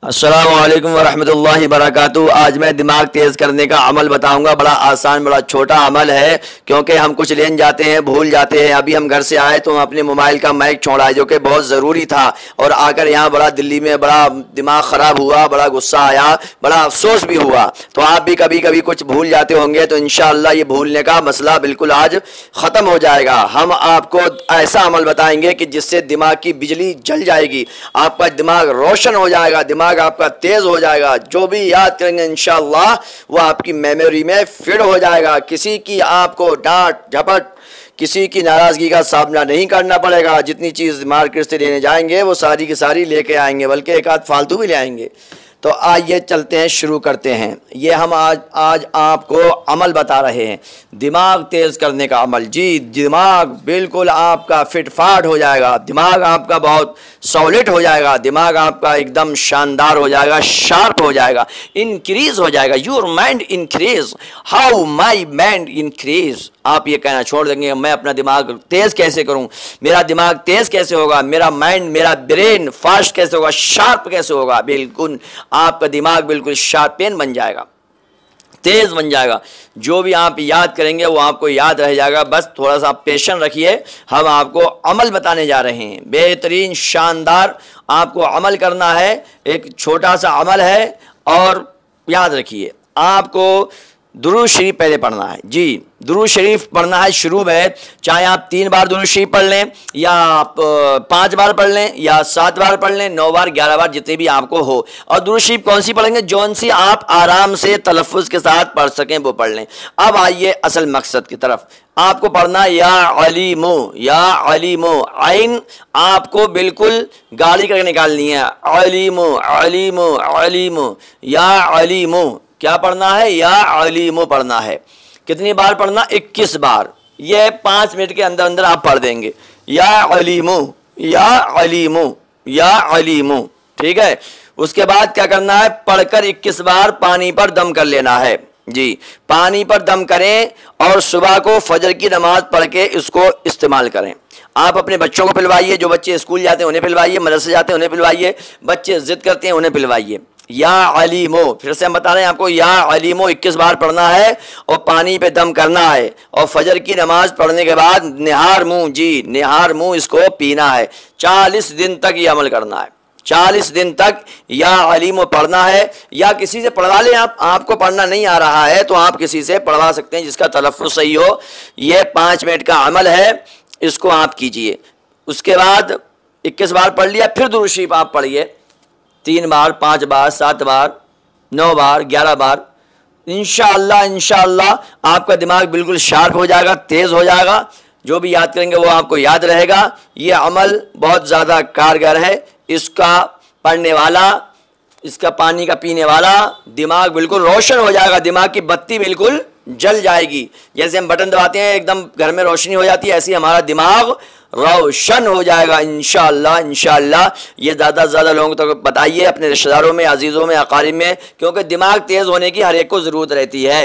अस्सलामु अलैकुम वरहमतुल्लाहि वबरकातुहू। आज मैं दिमाग तेज़ करने का अमल बताऊंगा। बड़ा आसान, बड़ा छोटा अमल है, क्योंकि हम कुछ लेन जाते हैं, भूल जाते हैं। अभी हम घर से आए तो हम अपने मोबाइल का माइक छोड़ा है, जो कि बहुत ज़रूरी था, और आकर यहाँ बड़ा दिल्ली में बड़ा दिमाग ख़राब हुआ, बड़ा गुस्सा आया, बड़ा अफसोस भी हुआ। तो आप भी कभी कभी कुछ भूल जाते होंगे, तो इंशाअल्लाह ये भूलने का मसला बिल्कुल आज ख़त्म हो जाएगा। हम आपको ऐसा अमल बताएंगे कि जिससे दिमाग की बिजली जल जाएगी, आपका दिमाग रोशन हो जाएगा, दिमाग आपका तेज हो जाएगा। जो भी याद करेंगे इंशाअल्लाह वो आपकी मेमोरी में फिट हो जाएगा। किसी की आपको डांट झपट, किसी की नाराजगी का सामना नहीं करना पड़ेगा। जितनी चीज़ मार्केट से लेने जाएंगे वो सारी की सारी लेके आएंगे, बल्कि एक आध फालतू भी ले आएंगे। तो आइए चलते हैं, शुरू करते हैं। ये हम आज आपको अमल बता रहे हैं, दिमाग तेज़ करने का अमल। जी, दिमाग बिल्कुल आपका फिटफाट हो जाएगा, दिमाग आपका बहुत सॉलिड हो जाएगा, दिमाग आपका एकदम शानदार हो जाएगा, शार्प हो जाएगा, इंक्रीज हो जाएगा। Your mind increase, how my mind increase. आप ये कहना छोड़ देंगे मैं अपना दिमाग तेज़ कैसे करूं, मेरा दिमाग तेज़ कैसे होगा, मेरा माइंड, मेरा ब्रेन फास्ट कैसे होगा, शार्प कैसे होगा। बिल्कुल आपका दिमाग बिल्कुल शार्पेन बन जाएगा, तेज़ बन जाएगा। जो भी आप याद करेंगे वो आपको याद रह जाएगा। बस थोड़ा सा पेशेंस रखिए, हम आपको अमल बताने जा रहे हैं। बेहतरीन शानदार आपको अमल करना है, एक छोटा सा अमल है। और याद रखिए, आपको दुरूद शरीफ पहले पढ़ना है। जी, दुरूद शरीफ पढ़ना है शुरू में, चाहे आप 3 बार दुरूद शरीफ पढ़ लें, या आप 5 बार पढ़ लें, या 7 बार पढ़ लें, 9 बार, 11 बार, जितने भी आपको हो। और दुरूद शरीफ कौन सी पढ़ेंगे, जौन सी आप आराम से तलफ़्फ़ुज़ के साथ पढ़ सकें वो पढ़ लें। अब आइए असल मकसद की तरफ। आपको पढ़ना या अलीमो, या अलीमो, आइन आपको बिल्कुल गाड़ी करके निकालनी है। अलीमो अलीमो अलीमो, या अलीमो क्या पढ़ना है, या अलीमो पढ़ना है। कितनी बार पढ़ना, 21 बार। ये 5 मिनट के अंदर अंदर आप पढ़ देंगे। या अलीमो, या अलीमो, या अलीमो, ठीक है। उसके बाद क्या करना है, पढ़कर 21 बार पानी पर दम कर लेना है। जी, पानी पर दम करें और सुबह को फजर की नमाज पढ़ के इसको इस्तेमाल करें। आप अपने बच्चों को पिलवाइए, जो बच्चे स्कूल जाते हैं उन्हें पिलवाइए, मदरसे जाते हैं उन्हें पिलवाइए, बच्चे जिद करते हैं उन्हें पिलवाइए। या अलीमो, फिर से हम बता रहे हैं आपको, या अलीमो 21 बार पढ़ना है और पानी पे दम करना है। और फजर की नमाज पढ़ने के बाद निहार मुंह, जी निहार मुंह इसको पीना है। 40 दिन तक ये अमल करना है, 40 दिन तक या अलीमो पढ़ना है। या किसी से पढ़वा लें, आपको पढ़ना नहीं आ रहा है तो आप किसी से पढ़वा सकते हैं जिसका तलफ़्फ़ुज़ सही हो। ये 5 मिनट का अमल है, इसको आप कीजिए। उसके बाद 21 बार पढ़ लिया, फिर दुरूद शरीफ आप पढ़िए 3 बार, 5 बार, 7 बार, 9 बार, 11 बार। इंशाअल्लाह आपका दिमाग बिल्कुल शार्प हो जाएगा, तेज़ हो जाएगा। जो भी याद करेंगे वो आपको याद रहेगा। ये अमल बहुत ज़्यादा कारगर है। इसका पढ़ने वाला, इसका पानी का पीने वाला दिमाग बिल्कुल रोशन हो जाएगा, दिमाग की बत्ती बिल्कुल जल जाएगी। जैसे हम बटन दबाते हैं एकदम घर में रोशनी हो जाती है, ऐसे ही हमारा दिमाग रोशन हो जाएगा इंशाअल्लाह। ये ज़्यादा से ज़्यादा लोगों तक बताइए, अपने रिश्तेदारों में, अजीज़ों में, अकारिब में, क्योंकि दिमाग तेज़ होने की हर एक को ज़रूरत रहती है,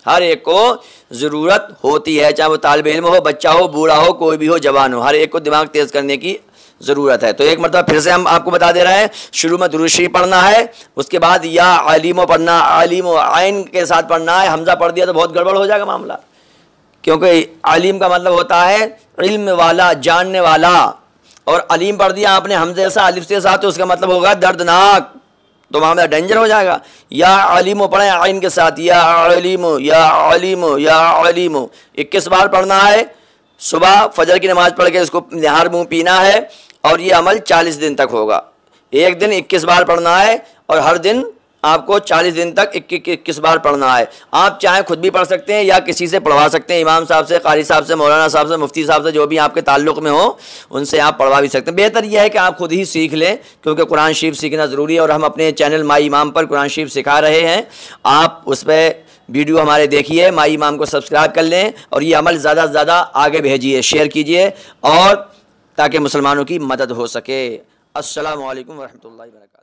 हर एक को ज़रूरत होती है। चाहे वो तालिब इल्म हो, बच्चा हो, बूढ़ा हो, कोई भी हो, जवान हो, हर एक को दिमाग तेज़ करने की ज़रूरत है। तो एक मरतबा फिर से हम आपको बता दे रहे हैं, शुरू में दुरूद शरीफ पढ़ना है, उसके बाद या अलीमो पढ़ना, अलीमो आइन के साथ पढ़ना है। हमजा पढ़ दिया तो बहुत गड़बड़ हो जाएगा मामला, क्योंकि अलीम का मतलब होता है इल्म वाला, जानने वाला, और अलीम पढ़ दिया आपने हमजे से, अलिफ से साथ, तो उसका मतलब होगा दर्दनाक, तो मामला डेंजर हो जाएगा। या अलीमो पढ़ें आइन के साथ, या अलीमो, या अलीमो, या अलीमो 21 बार पढ़ना है। सुबह फजर की नमाज पढ़ के इसको निहार मुँह पीना है, और ये अमल 40 दिन तक होगा। एक दिन 21 बार पढ़ना है, और हर दिन आपको 40 दिन तक 21 बार पढ़ना है। आप चाहे खुद भी पढ़ सकते हैं या किसी से पढ़वा सकते हैं, इमाम साहब से, कारी साहब से, मौलाना साहब से, मुफ्ती साहब से, जो भी आपके ताल्लुक़ में हो उनसे आप पढ़वा भी सकते हैं। बेहतर यह है कि आप खुद ही सीख लें, क्योंकि कुरान शरीफ सीखना ज़रूरी है। और हम अपने चैनल माई इमाम पर कुरान शरीफ सिखा रहे हैं, आप उस पर वीडियो हमारे देखिए, माई इमाम को सब्सक्राइब कर लें, और ये अमल ज़्यादा से ज़्यादा आगे भेजिए, शेयर कीजिए, और ताकि मुसलमानों की मदद हो सके। अस्सलामु अलैकुम वरहमतुल्लाहि वबरकातुहू।